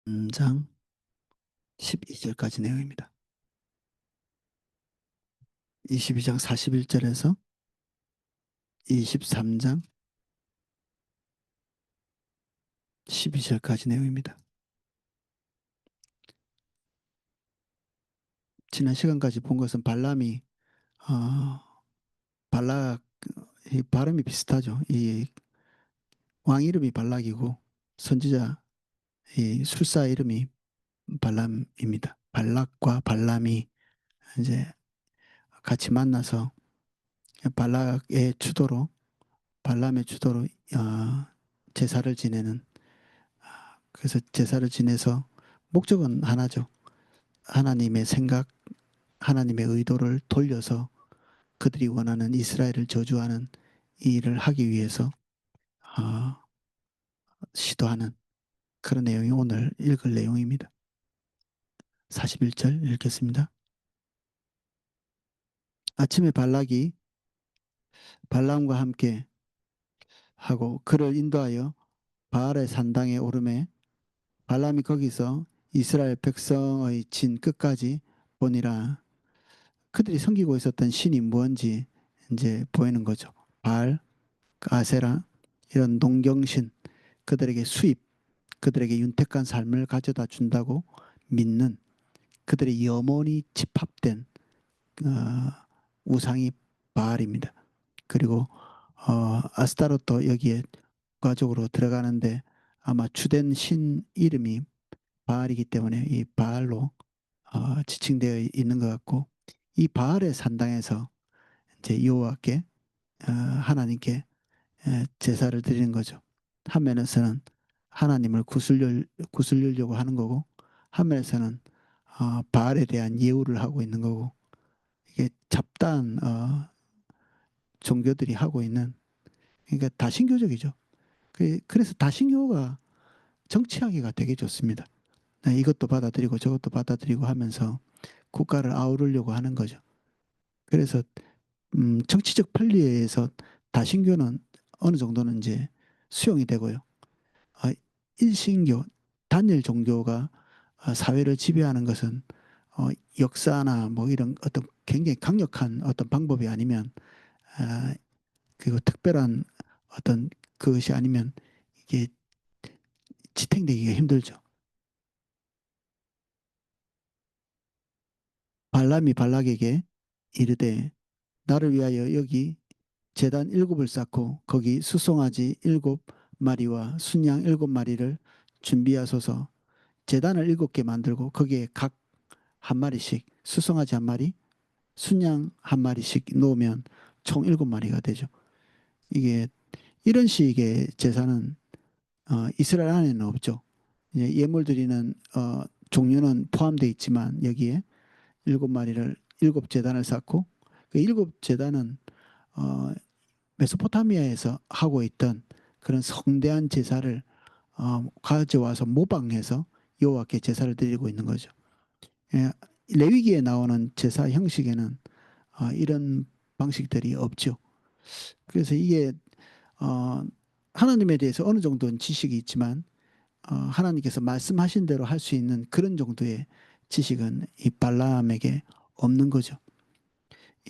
3장 12절까지 내용입니다. 22장 41절에서 23장 12절까지 내용입니다. 지난 시간까지 본 것은 발람이 어, 발락 이 발음이 비슷하죠. 이 왕 이름이 발락이고 선지자 이 술사 이름이 발람입니다. 발락과 발람이 이제 같이 만나서 발락의 주도로 발람의 주도로 제사를 지내는 그래서 제사를 지내서 목적은 하나죠. 하나님의 생각, 하나님의 의도를 돌려서 그들이 원하는 이스라엘을 저주하는 이 일을 하기 위해서 어, 시도하는 그런 내용이 오늘 읽을 내용입니다. 41절 읽겠습니다. 아침에 발락이 발람과 함께 하고 그를 인도하여 바알의 산당에 오르매 발람이 거기서 이스라엘 백성의 진 끝까지 보니라. 그들이 섬기고 있었던 신이 뭔지 이제 보이는 거죠. 바알, 아세라 이런 농경신 그들에게 수입 그들에게 윤택한 삶을 가져다 준다고 믿는 그들의 염원이 집합된 어, 우상이 바알입니다. 그리고 아스타로도 여기에 과적으로 들어가는데 아마 주된 신 이름이 바알이기 때문에 이 바알로 지칭되어 있는 것 같고 이 바알의 산당에서 이제 여호와께 하나님께 제사를 드리는 거죠. 한 면에서는 하나님을 구슬려고 하는 거고 한 면에서는 바알에 대한 예우를 하고 있는 거고 이게 잡다한 종교들이 하고 있는 그러니까 다신교적이죠. 그래서 다신교가 정치하기가 되게 좋습니다. 네, 이것도 받아들이고 저것도 받아들이고 하면서 국가를 아우르려고 하는 거죠. 그래서 정치적 편리에서 다신교는 어느 정도는 이제 수용이 되고요. 어, 일신교, 단일 종교가 사회를 지배하는 것은 역사나 뭐 이런 어떤 굉장히 강력한 어떤 방법이 아니면 아, 그리고 특별한 어떤 그것이 아니면 이게 지탱되기가 힘들죠. 발람이 발락에게 이르되 나를 위하여 여기 제단 7을 쌓고 거기 수송아지 7마리와 순양 7마리를 준비하소서. 제단을 7개 만들고 거기에 각 한 마리씩 수송아지 한 마리, 순양 한 마리씩 놓으면 총 7마리가 되죠. 이게 이런 식의 제사는 이스라엘 안에는 없죠. 예물 드리는 종류는 포함되어 있지만 여기에 7마리를 7제단을 쌓고 그 7제단은 어, 메소포타미아에서 하고 있던 그런 성대한 제사를 가져와서 모방해서 여호와께 제사를 드리고 있는 거죠. 예, 레위기에 나오는 제사 형식에는 이런 방식들이 없죠. 그래서 이게 어, 하나님에 대해서 어느 정도는 지식이 있지만 하나님께서 말씀하신 대로 할 수 있는 그런 정도의 지식은 이 발람에게 없는 거죠.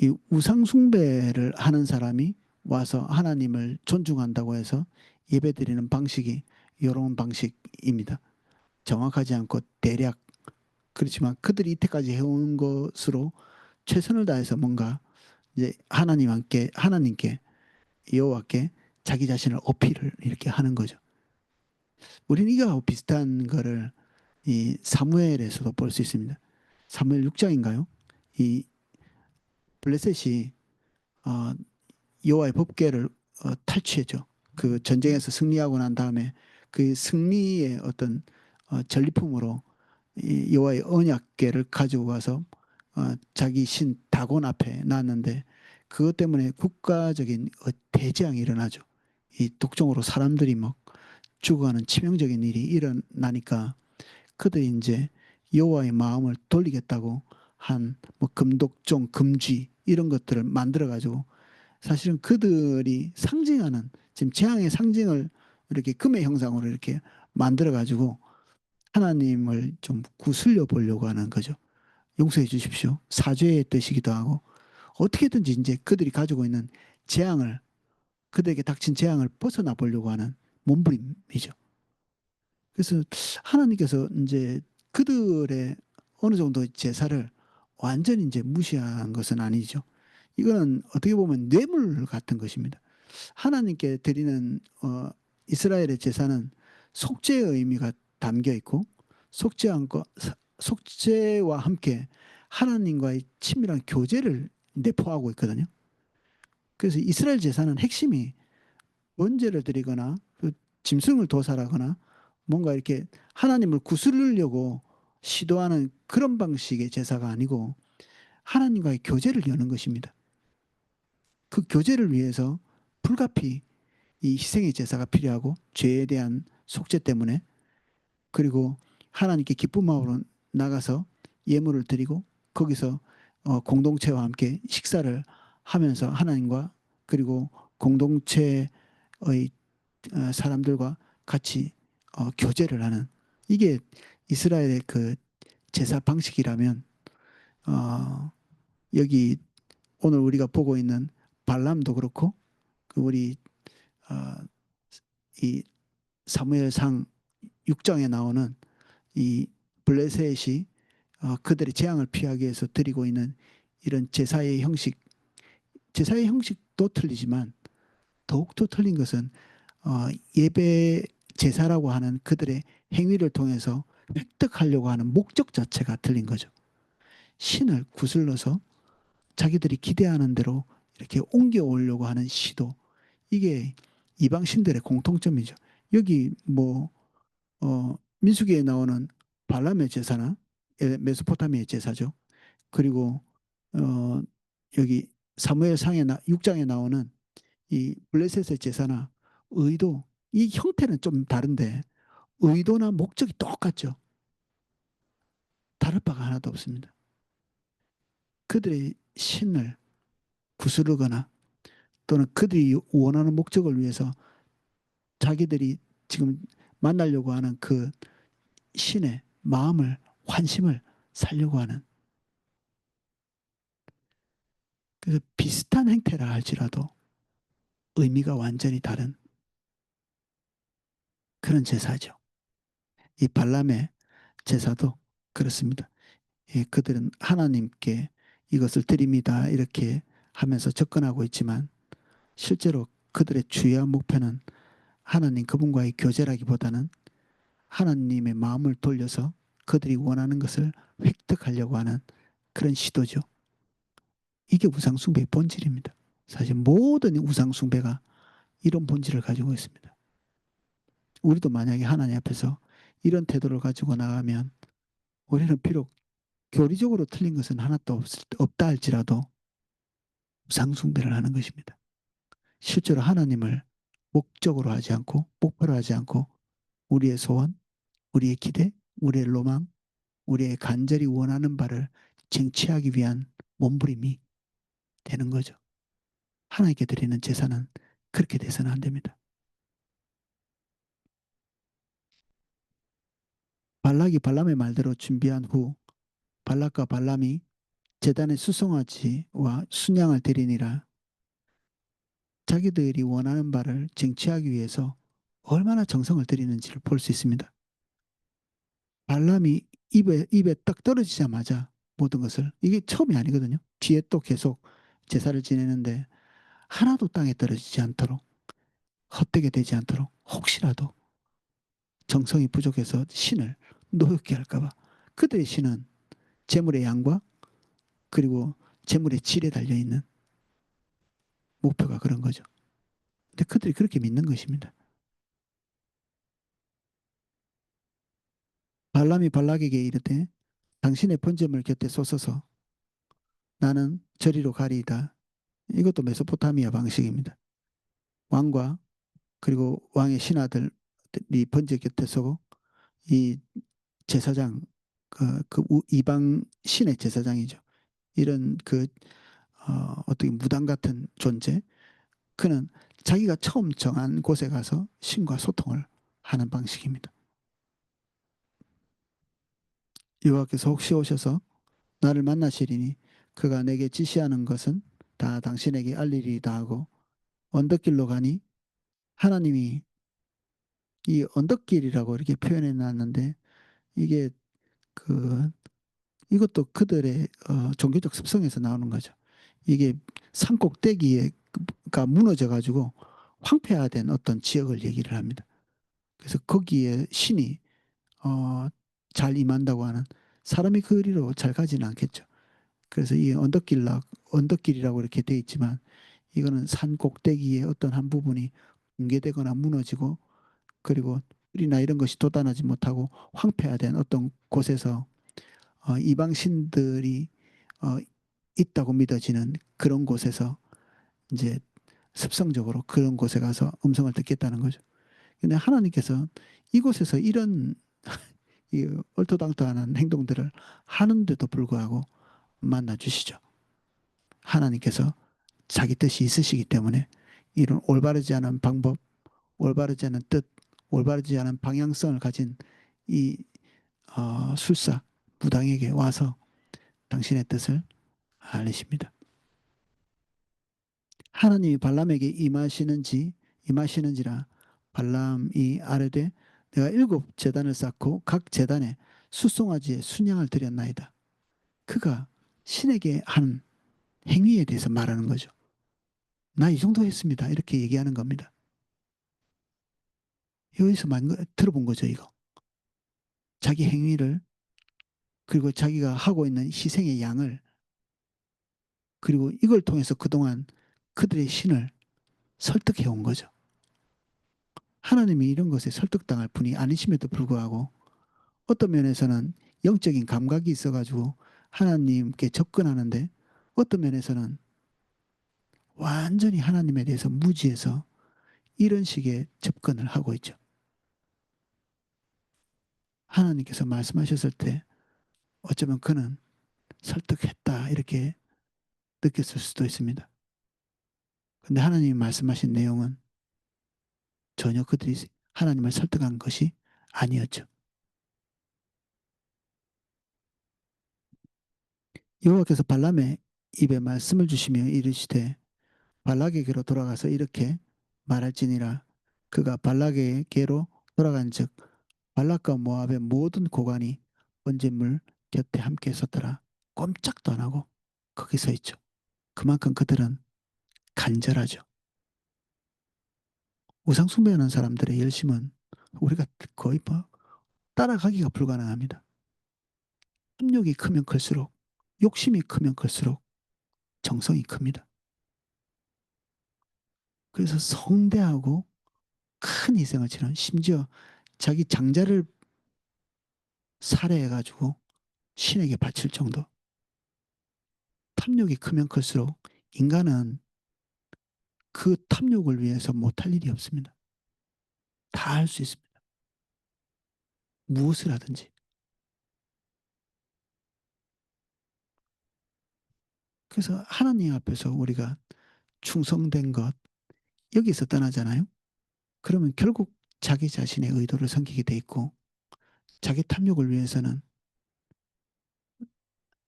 이 우상 숭배를 하는 사람이 와서 하나님을 존중한다고 해서 예배드리는 방식이 이런 방식입니다. 정확하지 않고 대략 그렇지만 그들이 이때까지 해온 것으로 최선을 다해서 뭔가 이제 하나님께 여호와께 자기 자신을 어필을 이렇게 하는 거죠. 우리는 이거하고 비슷한 거를 이 사무엘에서도 볼 수 있습니다. 사무엘 6장인가요? 이 블레셋이 어, 여호와의 법궤를 탈취했죠. 그 전쟁에서 승리하고 난 다음에 그 승리의 어떤 전리품으로 이 여호와의 언약궤를 가지고 가서 자기 신 다곤 앞에 놨는데 그것 때문에 국가적인 대재앙이 일어나죠. 이 독종으로 사람들이 막 죽어가는 치명적인 일이 일어나니까 그들이 이제 여호와의 마음을 돌리겠다고 한 뭐 금독종, 금쥐 이런 것들을 만들어 가지고 사실은 그들이 상징하는 지금 재앙의 상징을 이렇게 금의 형상으로 이렇게 만들어 가지고 하나님을 좀 구슬려 보려고 하는 거죠. 용서해 주십시오. 사죄의 뜻이기도 하고 어떻게든지 이제 그들이 가지고 있는 재앙을 그들에게 닥친 재앙을 벗어나 보려고 하는 몸부림이죠. 그래서 하나님께서 이제 그들의 어느 정도 제사를 완전히 이제 무시한 것은 아니죠. 이거는 어떻게 보면 뇌물 같은 것입니다. 하나님께 드리는 이스라엘의 제사는 속죄의 의미가 담겨 있고 속죄와 함께 하나님과의 친밀한 교제를 내포하고 있거든요. 그래서 이스라엘 제사는 핵심이 번제를 드리거나 그 짐승을 도살하거나 뭔가 이렇게 하나님을 구슬려고 시도하는 그런 방식의 제사가 아니고 하나님과의 교제를 여는 것입니다. 그 교제를 위해서 불가피 이 희생의 제사가 필요하고 죄에 대한 속죄 때문에 그리고 하나님께 기쁜 마음으로 나가서 예물을 드리고 거기서 공동체와 함께 식사를 하면서 하나님과 그리고 공동체의 사람들과 같이 교제를 하는 이게 이스라엘의 그 제사 방식이라면 어, 여기 오늘 우리가 보고 있는 발람도 그렇고 그 우리 어, 이 사무엘상 6장에 나오는 이 블레셋이 그들의 재앙을 피하기 위해서 드리고 있는 이런 제사의 형식도 틀리지만 더욱더 틀린 것은 예배 제사라고 하는 그들의 행위를 통해서 획득하려고 하는 목적 자체가 틀린 거죠. 신을 구슬러서 자기들이 기대하는 대로 이렇게 옮겨오려고 하는 시도. 이게 이방 신들의 공통점이죠. 여기 뭐 민수기에 나오는 발람의 제사나 메소포타미아의 제사죠. 그리고 어, 여기 사무엘상에 6장에 나오는 이 블레셋의 제사나 의도 이 형태는 좀 다른데 의도나 목적이 똑같죠. 다를 바가 하나도 없습니다. 그들의 신을 구스르거나 또는 그들이 원하는 목적을 위해서 자기들이 지금 만나려고 하는 그 신의 마음을 환심을 살려고 하는 그래서 비슷한 행태라 할지라도 의미가 완전히 다른 그런 제사죠. 이 발람의 제사도 그렇습니다. 예, 그들은 하나님께 이것을 드립니다. 이렇게 하면서 접근하고 있지만 실제로 그들의 주요한 목표는 하나님 그분과의 교제라기보다는 하나님의 마음을 돌려서 그들이 원하는 것을 획득하려고 하는 그런 시도죠. 이게 우상숭배의 본질입니다. 사실 모든 우상숭배가 이런 본질을 가지고 있습니다. 우리도 만약에 하나님 앞에서 이런 태도를 가지고 나가면 우리는 비록 교리적으로 틀린 것은 하나도 없다 할지라도 우상숭배를 하는 것입니다. 실제로 하나님을 목적으로 하지 않고 목표로 하지 않고 우리의 소원, 우리의 기대, 우리의 로망, 우리의 간절히 원하는 바를 쟁취하기 위한 몸부림이 되는 거죠. 하나님께 드리는 제사는 그렇게 돼서는 안 됩니다. 발락이 발람의 말대로 준비한 후 발락과 발람이 제단의 수송아지와 순양을 드리니라 자기들이 원하는 바를 쟁취하기 위해서 얼마나 정성을 들이는지를 볼 수 있습니다. 발람이 입에 딱 떨어지자마자 모든 것을 이게 처음이 아니거든요. 뒤에 또 계속 제사를 지내는데 하나도 땅에 떨어지지 않도록 헛되게 되지 않도록 혹시라도 정성이 부족해서 신을 노엽게 할까봐 그들의 신은 재물의 양과 그리고 재물의 질에 달려있는 목표가 그런 거죠. 근데 그들이 그렇게 믿는 것입니다. 발람이 발락에게 이르되 당신의 번제물 곁에 솟아서 나는 저리로 가리이다. 이것도 메소포타미아 방식입니다. 왕과 그리고 왕의 신하들이 번제 곁에 서고 이 제사장 그 이방 신의 제사장이죠. 이런 어떻게 무당 같은 존재 그는 자기가 처음 정한 곳에 가서 신과 소통을 하는 방식입니다. 여호와께서 혹시 오셔서 나를 만나시리니 그가 내게 지시하는 것은 다 당신에게 알리리이다 하고 언덕길로 가니 하나님이 이 언덕길이라고 이렇게 표현해 놨는데 이게 그 이것도 그들의 종교적 습성에서 나오는 거죠. 이게 산 꼭대기가 무너져 가지고 황폐화된 어떤 지역을 얘기를 합니다. 그래서 거기에 신이 어, 잘 임한다고 하는 사람이 그리로 잘 가지는 않겠죠. 그래서 이 언덕길이라고 이렇게 돼 있지만 이거는 산 꼭대기의 어떤 한 부분이 붕괴되거나 무너지고 그리고 뿔이나 이런 것이 돋아나지 못하고 황폐화된 어떤 곳에서 이방 신들이 어, 있다고 믿어지는 그런 곳에서 이제 습성적으로 그런 곳에 가서 음성을 듣겠다는 거죠. 근데 하나님께서 이곳에서 이런 이 얼토당토하는 행동들을 하는데도 불구하고 만나 주시죠. 하나님께서 자기 뜻이 있으시기 때문에 이런 올바르지 않은 방법, 올바르지 않은 뜻, 올바르지 않은 방향성을 가진 이 술사 무당에게 와서 당신의 뜻을 알리십니다. 하나님이 발람에게 임하시는지라 발람이 아뢰되 내가 7제단을 쌓고 각 제단에 숫송아지의 순양을 드렸나이다. 그가 신에게 한 행위에 대해서 말하는 거죠. 나 이 정도 했습니다. 이렇게 얘기하는 겁니다. 여기서 들어본 거죠, 이거. 자기 행위를 그리고 자기가 하고 있는 희생의 양을 그리고 이걸 통해서 그동안 그들의 신을 설득해 온 거죠. 하나님이 이런 것에 설득당할 분이 아니심에도 불구하고 어떤 면에서는 영적인 감각이 있어가지고 하나님께 접근하는데 어떤 면에서는 완전히 하나님에 대해서 무지해서 이런 식의 접근을 하고 있죠. 하나님께서 말씀하셨을 때 어쩌면 그는 설득했다 이렇게 느꼈을 수도 있습니다. 근데 하나님이 말씀하신 내용은 전혀 그들이 하나님을 설득한 것이 아니었죠. 여호와께서 발람의 입에 말씀을 주시며 이르시되 발락에게로 돌아가서 이렇게 말할지니라 그가 발락에게로 돌아간즉 발락과 모압의 모든 고관이 번제물 곁에 함께 섰더라. 꼼짝도 안 하고 거기 서 있죠. 그만큼 그들은 간절하죠. 우상 숭배하는 사람들의 열심은 우리가 거의 뭐 따라가기가 불가능합니다. 탐욕이 크면 클수록 욕심이 크면 클수록 정성이 큽니다. 그래서 성대하고 큰 희생을 치는 심지어 자기 장자를 살해해가지고 신에게 바칠 정도. 탐욕이 크면 클수록 인간은 그 탐욕을 위해서 못할 일이 없습니다. 다 할 수 있습니다. 무엇을 하든지. 그래서 하나님 앞에서 우리가 충성된 것, 여기서 떠나잖아요. 그러면 결국 자기 자신의 의도를 섬기게 돼 있고 자기 탐욕을 위해서는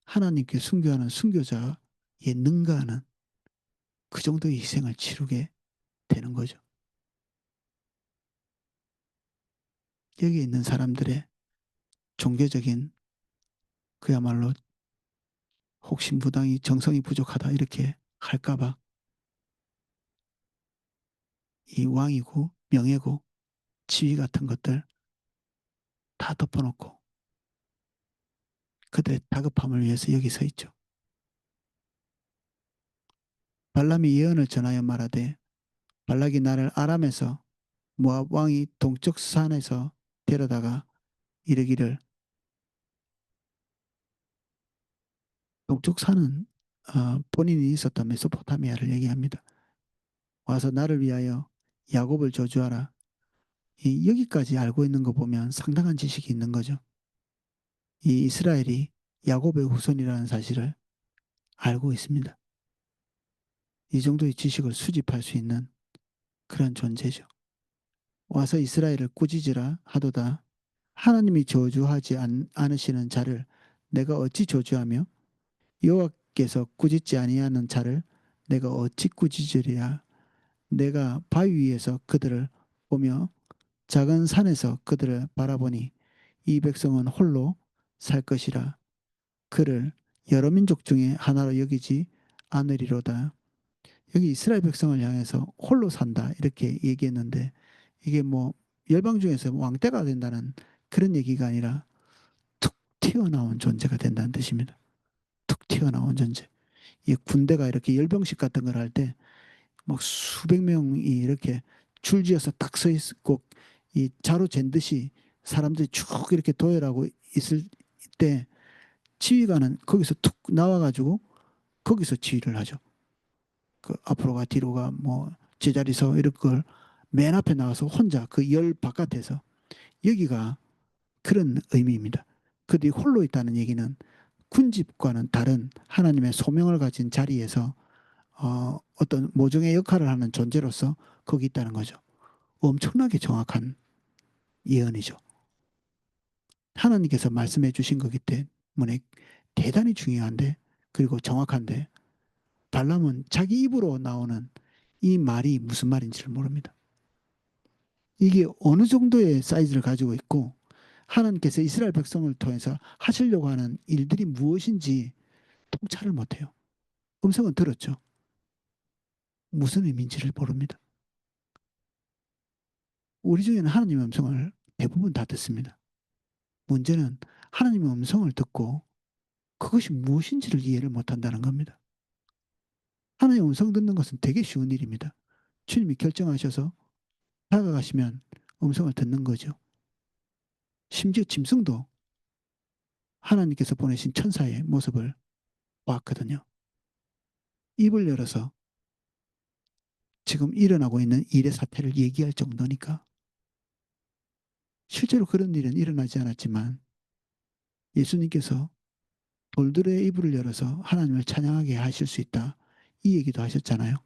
하나님께 순교하는 순교자에 능가하는 그 정도의 희생을 치르게 되는 거죠. 여기 있는 사람들의 종교적인 그야말로 혹시 무당이 정성이 부족하다 이렇게 할까봐 이 왕이고 명예고 지위 같은 것들 다 덮어놓고 그들의 다급함을 위해서 여기 서 있죠. 발람이 예언을 전하여 말하되 발락이 나를 아람에서 모압 왕이 동쪽 산에서 데려다가 이르기를 동쪽 산은 본인이 있었던 메소포타미아를 얘기합니다. 와서 나를 위하여 야곱을 저주하라. 여기까지 알고 있는 거 보면 상당한 지식이 있는 거죠. 이 이스라엘이 야곱의 후손이라는 사실을 알고 있습니다. 이 정도의 지식을 수집할 수 있는 그런 존재죠. 와서 이스라엘을 꾸짖으라 하도다. 하나님이 저주하지 않으시는 자를 내가 어찌 저주하며 여호와께서 꾸짖지 아니하는 자를 내가 어찌 꾸짖으리야. 내가 바위 위에서 그들을 보며 작은 산에서 그들을 바라보니 이 백성은 홀로 살 것이라. 그를 여러 민족 중에 하나로 여기지 않으리로다. 여기 이스라엘 백성을 향해서 홀로 산다 이렇게 얘기했는데 이게 뭐 열방 중에서 왕대가 된다는 그런 얘기가 아니라 툭 튀어나온 존재가 된다는 뜻입니다. 툭 튀어나온 존재. 이 군대가 이렇게 열병식 같은 걸 할 때 막 수백 명이 이렇게 줄지어서 딱 서 있고 이 자로 잰 듯이 사람들이 쭉 이렇게 도열하고 있을 때 지휘관은 거기서 툭 나와가지고 거기서 지휘를 하죠. 그 앞으로가 뒤로가 뭐 제자리서 이런 걸 맨 앞에 나와서 혼자 그 열 바깥에서 여기가 그런 의미입니다. 그들이 홀로 있다는 얘기는 군집과는 다른 하나님의 소명을 가진 자리에서 어떤 모종의 역할을 하는 존재로서 거기 있다는 거죠. 엄청나게 정확한 예언이죠. 하나님께서 말씀해 주신 거기 때문에 대단히 중요한데 그리고 정확한데 발람은 자기 입으로 나오는 이 말이 무슨 말인지를 모릅니다. 이게 어느 정도의 사이즈를 가지고 있고 하나님께서 이스라엘 백성을 통해서 하시려고 하는 일들이 무엇인지 통찰을 못해요. 음성은 들었죠. 무슨 의미인지를 모릅니다. 우리 중에는 하나님의 음성을 대부분 다 듣습니다. 문제는 하나님의 음성을 듣고 그것이 무엇인지를 이해를 못한다는 겁니다. 하나님의 음성 듣는 것은 되게 쉬운 일입니다. 주님이 결정하셔서 다가가시면 음성을 듣는 거죠. 심지어 짐승도 하나님께서 보내신 천사의 모습을 보았거든요. 입을 열어서 지금 일어나고 있는 일의 사태를 얘기할 정도니까 실제로 그런 일은 일어나지 않았지만 예수님께서 돌들의 이불을 열어서 하나님을 찬양하게 하실 수 있다. 이 얘기도 하셨잖아요.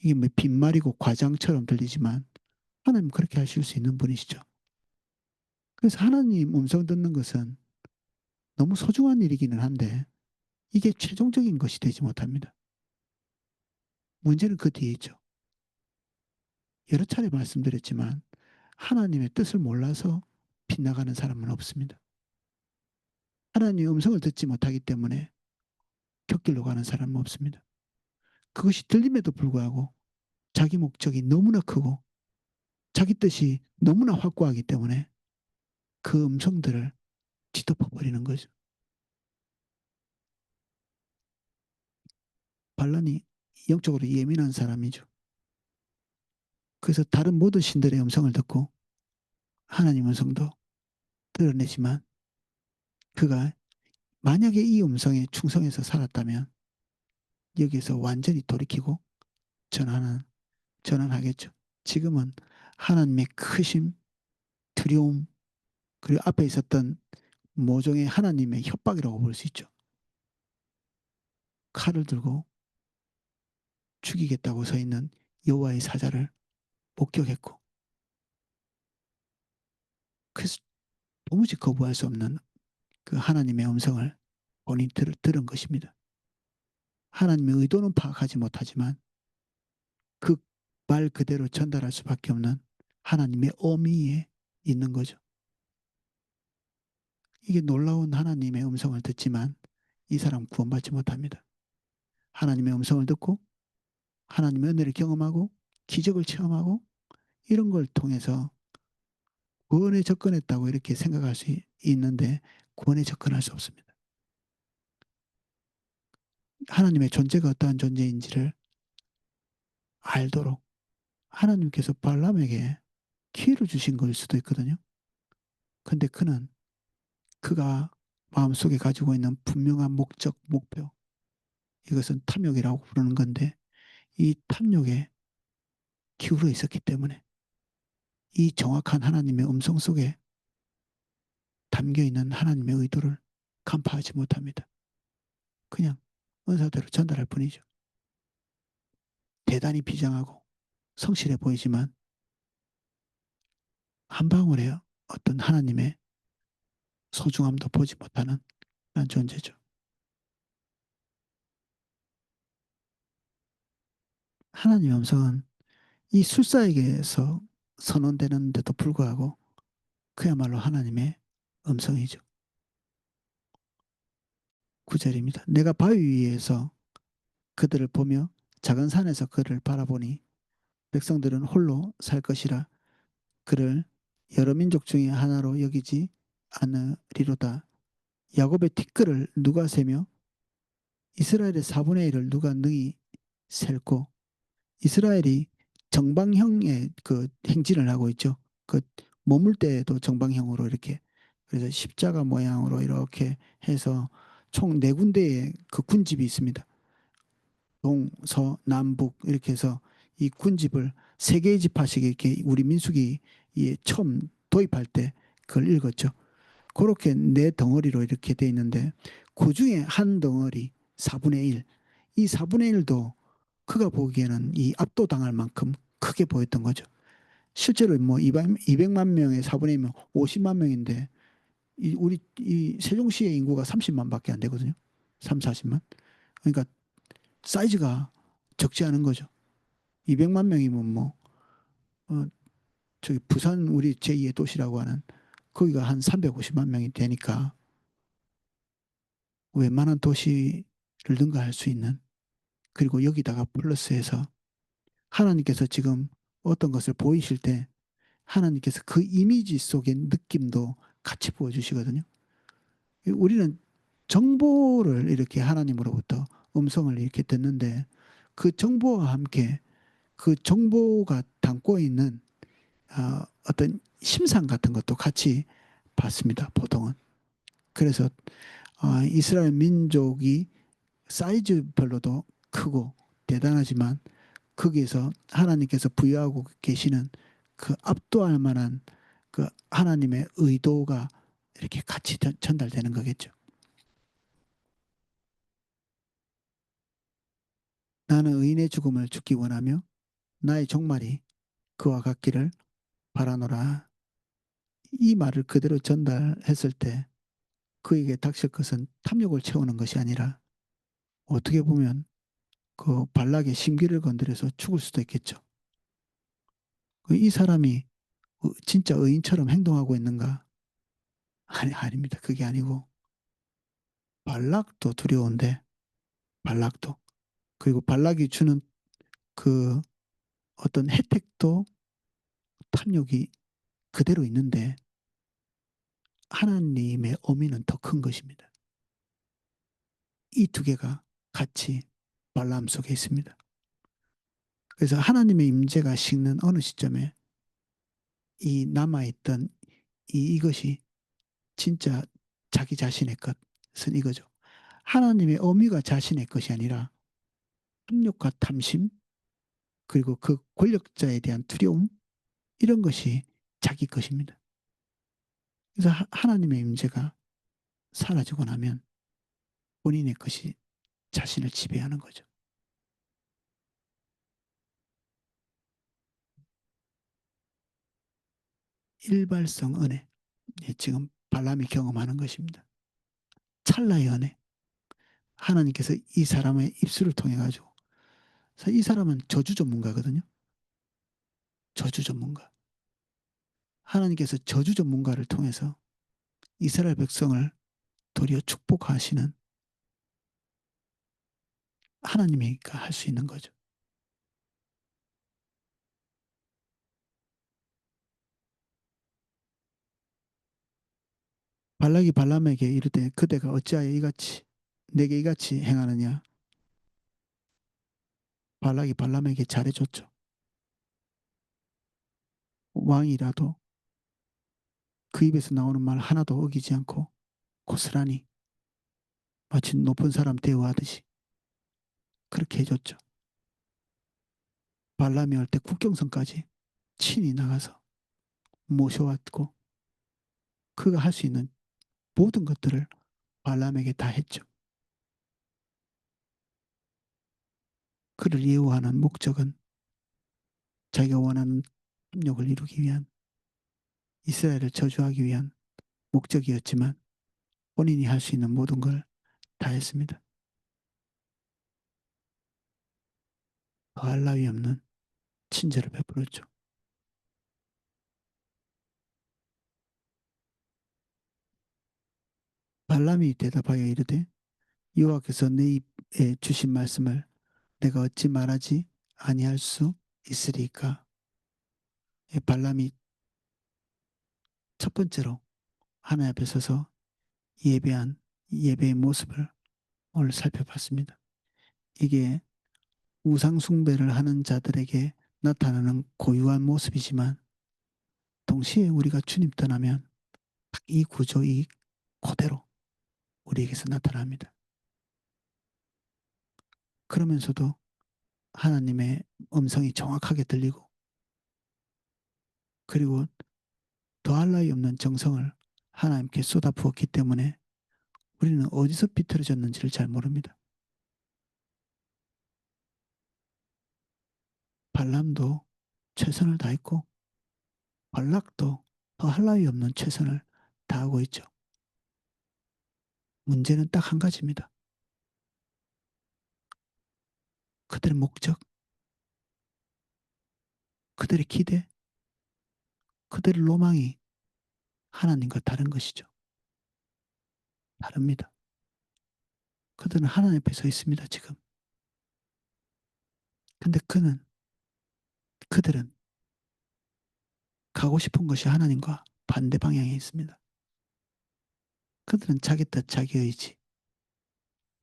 이게 뭐 빈말이고 과장처럼 들리지만 하나님 그렇게 하실 수 있는 분이시죠. 그래서 하나님 음성 듣는 것은 너무 소중한 일이기는 한데 이게 최종적인 것이 되지 못합니다. 문제는 그 뒤에 있죠. 여러 차례 말씀드렸지만 하나님의 뜻을 몰라서 빗나가는 사람은 없습니다. 하나님의 음성을 듣지 못하기 때문에 곁길로 가는 사람은 없습니다. 그것이 들림에도 불구하고 자기 목적이 너무나 크고 자기 뜻이 너무나 확고하기 때문에 그 음성들을 뒤덮어버리는 거죠. 발란이 영적으로 예민한 사람이죠. 그래서 다른 모든 신들의 음성을 듣고 하나님 음성도 드러내지만 그가 만약에 이 음성에 충성해서 살았다면 여기서 완전히 돌이키고 전환하겠죠. 지금은 하나님의 크심, 두려움, 그리고 앞에 있었던 모종의 하나님의 협박이라고 볼 수 있죠. 칼을 들고 죽이겠다고 서 있는 여호와의 사자를 목격했고 그래서 도무지 거부할 수 없는 그 하나님의 음성을 본인이 들은 것입니다. 하나님의 의도는 파악하지 못하지만 그 말 그대로 전달할 수밖에 없는 하나님의 어미에 있는 거죠. 이게 놀라운 하나님의 음성을 듣지만 이 사람 구원받지 못합니다. 하나님의 음성을 듣고 하나님의 은혜를 경험하고 기적을 체험하고 이런 걸 통해서 구원에 접근했다고 이렇게 생각할 수 있는데 구원에 접근할 수 없습니다. 하나님의 존재가 어떠한 존재인지를 알도록 하나님께서 발람에게 기회를 주신 걸 수도 있거든요. 근데 그는 그가 마음속에 가지고 있는 분명한 목적, 목표, 이것은 탐욕이라고 부르는 건데 이 탐욕에 기울어 있었기 때문에 이 정확한 하나님의 음성 속에 담겨 있는 하나님의 의도를 간파하지 못합니다. 그냥 은사대로 전달할 뿐이죠. 대단히 비장하고 성실해 보이지만 한 방울의 어떤 하나님의 소중함도 보지 못하는 그런 존재죠. 하나님의 음성은 이 술사에게서 선언되는데도 불구하고 그야말로 하나님의 음성이죠. 9절입니다. 내가 바위 위에서 그들을 보며 작은 산에서 그를 바라보니 백성들은 홀로 살 것이라 그를 여러 민족 중에 하나로 여기지 않으리로다. 야곱의 티끌을 누가 세며 이스라엘의 4분의 1을 누가 능히 셀고 이스라엘이 정방형의 그 행진을 하고 있죠. 그 머물 때에도 정방형으로 이렇게 그래서 십자가 모양으로 이렇게 해서 총 네 군데의 그 군집이 있습니다. 동, 서, 남북 이렇게 해서 이 군집을 세 개의 지파씩 이렇게 우리 민수기 처음 도입할 때 그걸 읽었죠. 그렇게 네 덩어리로 이렇게 돼 있는데 그 중에 한 덩어리 4분의 1. 이 4분의 1도 그가 보기에는 이 압도당할 만큼 크게 보였던 거죠. 실제로 뭐 200만 명의 4분의 1면 50만 명인데 우리 이 세종시의 인구가 30만밖에 안 되거든요. 3, 40만. 그러니까 사이즈가 적지 않은 거죠. 200만 명이면 뭐 어, 저기 부산 우리 제2의 도시라고 하는 거기가 한 350만 명이 되니까 웬만한 도시를 능가할 수 있는 그리고 여기다가 플러스해서 하나님께서 지금 어떤 것을 보이실 때 하나님께서 그 이미지 속의 느낌도 같이 보여주시거든요. 우리는 정보를 이렇게 하나님으로부터 음성을 이렇게 듣는데 그 정보와 함께 그 정보가 담고 있는 어떤 심상 같은 것도 같이 받습니다. 보통은. 그래서 이스라엘 민족이 사이즈별로도 크고 대단하지만 거기에서 하나님께서 부여하고 계시는 그 압도할 만한 그 하나님의 의도가 이렇게 같이 전달되는 거겠죠. 나는 의인의 죽음을 죽기 원하며 나의 종말이 그와 같기를 바라노라. 이 말을 그대로 전달했을 때 그에게 닥칠 것은 탐욕을 채우는 것이 아니라 어떻게 보면 그 발락의 심기를 건드려서 죽을 수도 있겠죠. 이 사람이 진짜 의인처럼 행동하고 있는가? 아니, 아닙니다. 그게 아니고 발락도 두려운데 발락도 그리고 발락이 주는 그 어떤 혜택도 탐욕이 그대로 있는데 하나님의 어미는 더 큰 것입니다. 이 두 개가 같이 발람 속에 있습니다. 그래서 하나님의 임재가 식는 어느 시점에 이 남아있던 이것이 진짜 자기 자신의 것은 이거죠. 하나님의 어미가 자신의 것이 아니라 탐욕과 탐심 그리고 그 권력자에 대한 두려움 이런 것이 자기 것입니다. 그래서 하나님의 임재가 사라지고 나면 본인의 것이 자신을 지배하는 거죠. 일발성 은혜. 지금 발람이 경험하는 것입니다. 찰나의 은혜. 하나님께서 이 사람의 입술을 통해 가지고 이 사람은 저주 전문가거든요. 저주 전문가. 하나님께서 저주 전문가를 통해서 이스라엘 백성을 도리어 축복하시는 하나님이니까 할 수 있는 거죠. 발락이 발람에게 이르되 그대가 어찌하여 이같이 내게 이같이 행하느냐. 발락이 발람에게 잘해줬죠. 왕이라도 그 입에서 나오는 말 하나도 어기지 않고 고스란히 마치 높은 사람 대우하듯이 그렇게 해줬죠. 발람이 올 때 국경선까지 친히 나가서 모셔왔고 그가 할 수 있는 모든 것들을 발람에게 다 했죠. 그를 예우하는 목적은 자기가 원하는 협력을 이루기 위한 이스라엘을 저주하기 위한 목적이었지만 본인이 할 수 있는 모든 걸 다 했습니다. 더할 나위 없는 친절을 베풀었죠. 발람이 대답하여 이르되 여호와께서 내 입에 주신 말씀을 내가 어찌 말하지 아니할 수 있으리까. 발람이 첫 번째로 하나님 앞에 서서 예배한 예배의 모습을 오늘 살펴봤습니다. 이게 우상 숭배를 하는 자들에게 나타나는 고유한 모습이지만 동시에 우리가 주님 떠나면 딱 이 구조 이 그대로 우리에게서 나타납니다. 그러면서도 하나님의 음성이 정확하게 들리고 그리고 더할 나위 없는 정성을 하나님께 쏟아부었기 때문에 우리는 어디서 비틀어졌는지를 잘 모릅니다. 발람도 최선을 다했고 발락도 더할 나위 없는 최선을 다하고 있죠. 문제는 딱 한 가지입니다. 그들의 목적, 그들의 기대, 그들의 로망이 하나님과 다른 것이죠. 다릅니다. 그들은 하나님 앞에 서 있습니다, 지금. 근데 그들은 가고 싶은 것이 하나님과 반대 방향에 있습니다. 그들은 자기 뜻, 자기 의지,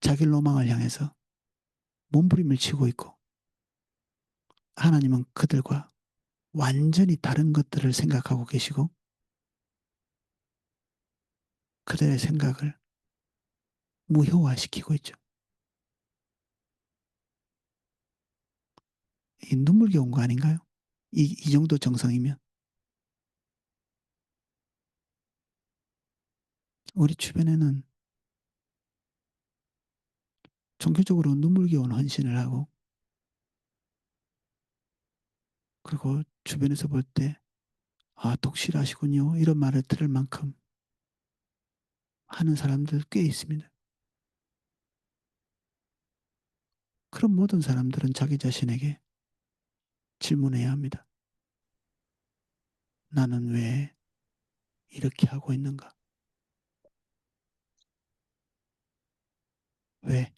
자기 로망을 향해서 몸부림을 치고 있고 하나님은 그들과 완전히 다른 것들을 생각하고 계시고 그들의 생각을 무효화시키고 있죠. 이 눈물겨운 거 아닌가요? 이 정도 정성이면 우리 주변에는 종교적으로 눈물겨운 헌신을 하고 그리고 주변에서 볼 때 아, 독실하시군요. 이런 말을 들을 만큼 하는 사람들 꽤 있습니다. 그런 모든 사람들은 자기 자신에게 질문해야 합니다. 나는 왜 이렇게 하고 있는가? 왜?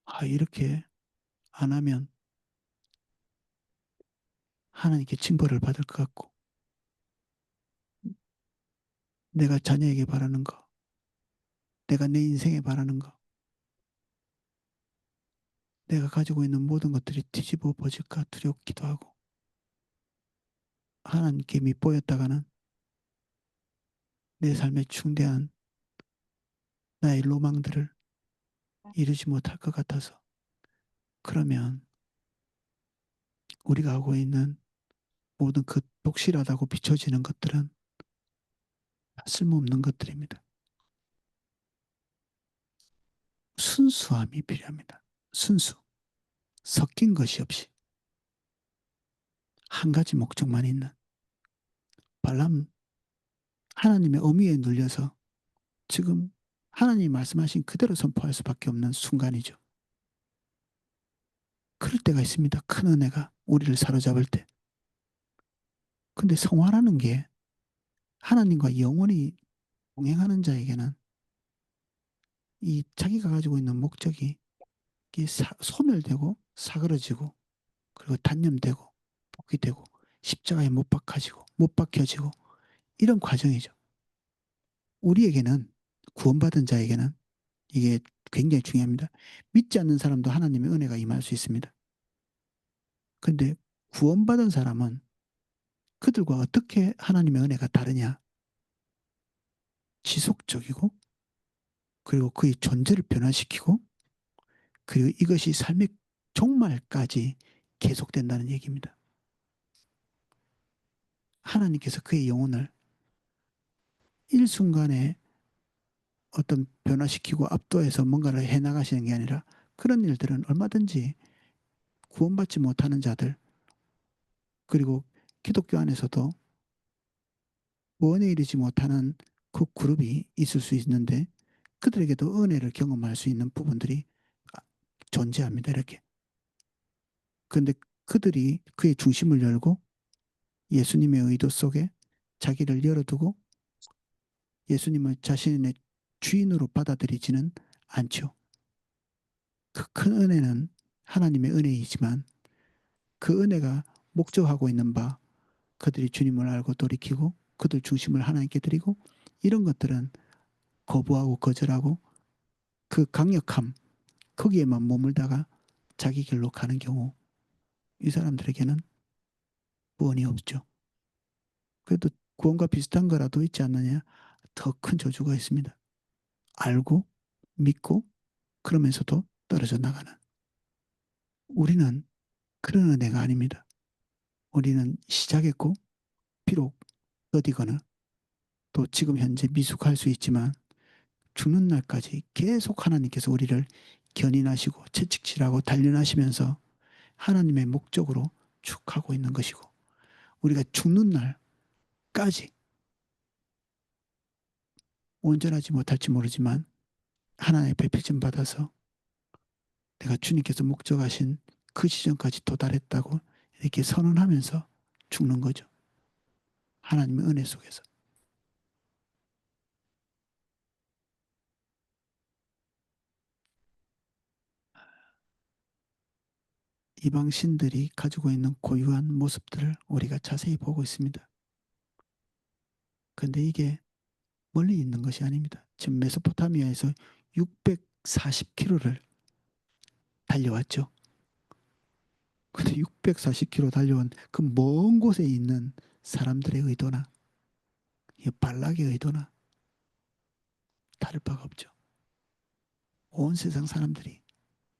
아, 이렇게 안 하면 하나님께 징벌을 받을 것 같고, 내가 자녀에게 바라는 거, 내가 내 인생에 바라는 거, 내가 가지고 있는 모든 것들이 뒤집어 엎어질까 두렵기도 하고, 하나님께 밉보였다가는 내 삶에 중대한 나의 로망들을 이루지 못할 것 같아서, 그러면 우리가 하고 있는 모든 그 독실하다고 비춰지는 것들은 다 쓸모없는 것들입니다. 순수함이 필요합니다. 순수. 섞인 것이 없이 한 가지 목적만 있는 발람 하나님의 어미에 눌려서 지금 하나님이 말씀하신 그대로 선포할 수밖에 없는 순간이죠. 그럴 때가 있습니다. 큰 은혜가 우리를 사로잡을 때. 근데 성화라는 게 하나님과 영원히 동행하는 자에게는 이 자기가 가지고 있는 목적이 소멸되고 사그러지고 그리고 단념되고 포기되고 십자가에 못 박혀지고 이런 과정이죠. 우리에게는 구원받은 자에게는 이게 굉장히 중요합니다. 믿지 않는 사람도 하나님의 은혜가 임할 수 있습니다. 근데 구원받은 사람은 그들과 어떻게 하나님의 은혜가 다르냐? 지속적이고 그리고 그의 존재를 변화시키고 그리고 이것이 삶의 종말까지 계속된다는 얘기입니다. 하나님께서 그의 영혼을 일순간에 어떤 변화시키고 압도해서 뭔가를 해나가시는 게 아니라 그런 일들은 얼마든지 구원받지 못하는 자들 그리고 기독교 안에서도 구원에 이르지 못하는 그 그룹이 있을 수 있는데 그들에게도 은혜를 경험할 수 있는 부분들이 존재합니다. 이렇게. 그런데 그들이 그의 중심을 열고 예수님의 의도 속에 자기를 열어두고 예수님을 자신의 주인으로 받아들이지는 않죠. 그 큰 은혜는 하나님의 은혜이지만 그 은혜가 목적하고 있는 바 그들이 주님을 알고 돌이키고 그들 중심을 하나님께 드리고 이런 것들은 거부하고 거절하고 그 강력함 거기에만 머물다가 자기 길로 가는 경우 이 사람들에게는 구원이 없죠. 그래도 구원과 비슷한 거라도 있지 않느냐? 더 큰 저주가 있습니다. 알고 믿고 그러면서도 떨어져 나가는. 우리는 그런 은혜가 아닙니다. 우리는 시작했고 비록 더디거나 또 지금 현재 미숙할 수 있지만 죽는 날까지 계속 하나님께서 우리를 견인하시고 채찍질하고 단련하시면서 하나님의 목적으로 쭉 하고 있는 것이고 우리가 죽는 날까지 온전하지 못할지 모르지만 하나님의 배필좀 받아서 내가 주님께서 목적하신 그 지점까지 도달했다고 이렇게 선언하면서 죽는 거죠. 하나님의 은혜 속에서. 이방 신들이 가지고 있는 고유한 모습들을 우리가 자세히 보고 있습니다. 그런데 이게 멀리 있는 것이 아닙니다. 지금 메소포타미아에서 640km를 달려왔죠. 근데 640km 달려온 그 먼 곳에 있는 사람들의 의도나 이 발락의 의도나 다를 바가 없죠. 온 세상 사람들이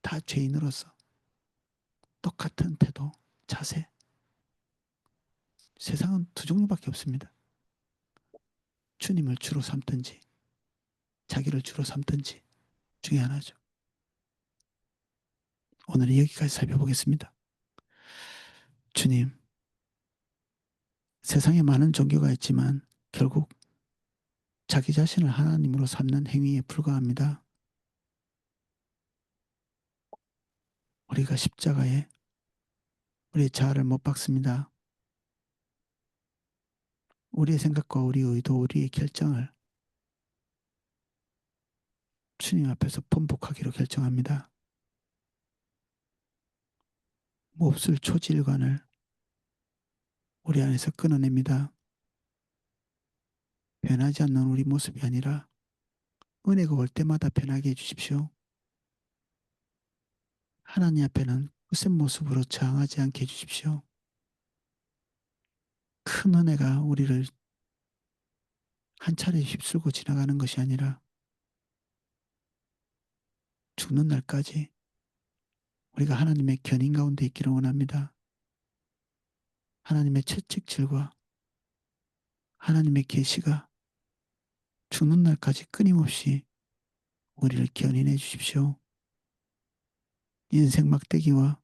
다 죄인으로서 똑같은 태도, 자세. 세상은 두 종류밖에 없습니다. 주님을 주로 삼든지 자기를 주로 삼든지 중에 하나죠. 오늘은 여기까지 살펴보겠습니다. 주님, 세상에 많은 종교가 있지만 결국 자기 자신을 하나님으로 삼는 행위에 불과합니다. 우리가 십자가에 우리의 자아를 못 박습니다. 우리의 생각과 우리의 의도, 우리의 결정을 주님 앞에서 번복하기로 결정합니다. 몹쓸 초질관을 우리 안에서 끊어냅니다. 변하지 않는 우리 모습이 아니라 은혜가 올 때마다 변하게 해주십시오. 하나님 앞에는 굳센 모습으로 저항하지 않게 해주십시오. 큰 은혜가 우리를 한 차례 휩쓸고 지나가는 것이 아니라 죽는 날까지 우리가 하나님의 견인 가운데 있기를 원합니다. 하나님의 채찍질과 하나님의 계시가 죽는 날까지 끊임없이 우리를 견인해 주십시오. 인생 막대기와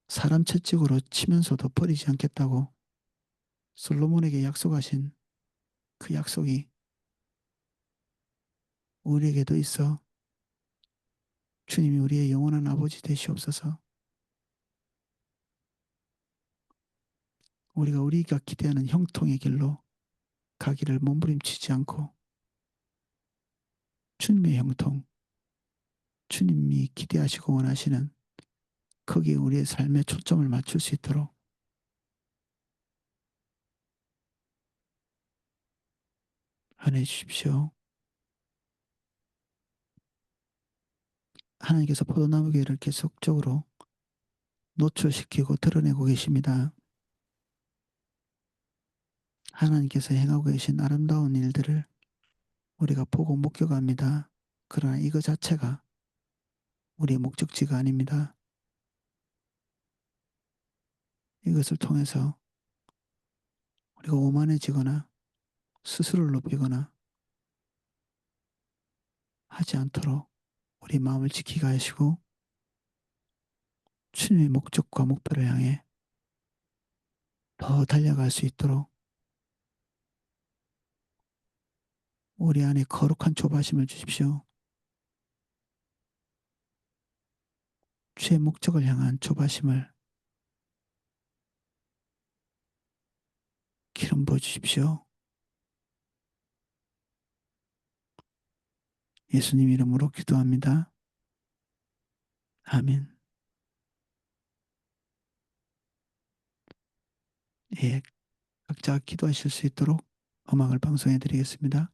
사람 채찍으로 치면서도 버리지 않겠다고 솔로몬에게 약속하신 그 약속이 우리에게도 있어 주님이 우리의 영원한 아버지 되시옵소서. 우리가 기대하는 형통의 길로 가기를 몸부림치지 않고 주님의 형통, 주님이 기대하시고 원하시는 거기에 우리의 삶의 초점을 맞출 수 있도록 은혜 주십시오. 하나님께서 포도나무 교회를 계속적으로 노출시키고 드러내고 계십니다. 하나님께서 행하고 계신 아름다운 일들을 우리가 보고 목격합니다. 그러나 이거 자체가 우리의 목적지가 아닙니다. 이것을 통해서 우리가 오만해지거나 스스로를 높이거나 하지 않도록 우리 마음을 지키게 하시고 주님의 목적과 목표를 향해 더 달려갈 수 있도록 우리 안에 거룩한 조바심을 주십시오. 주의 목적을 향한 조바심을 기름 부어 주십시오. 예수님 이름으로 기도합니다. 아멘. 예, 각자 기도하실 수 있도록 음악을 방송해 드리겠습니다.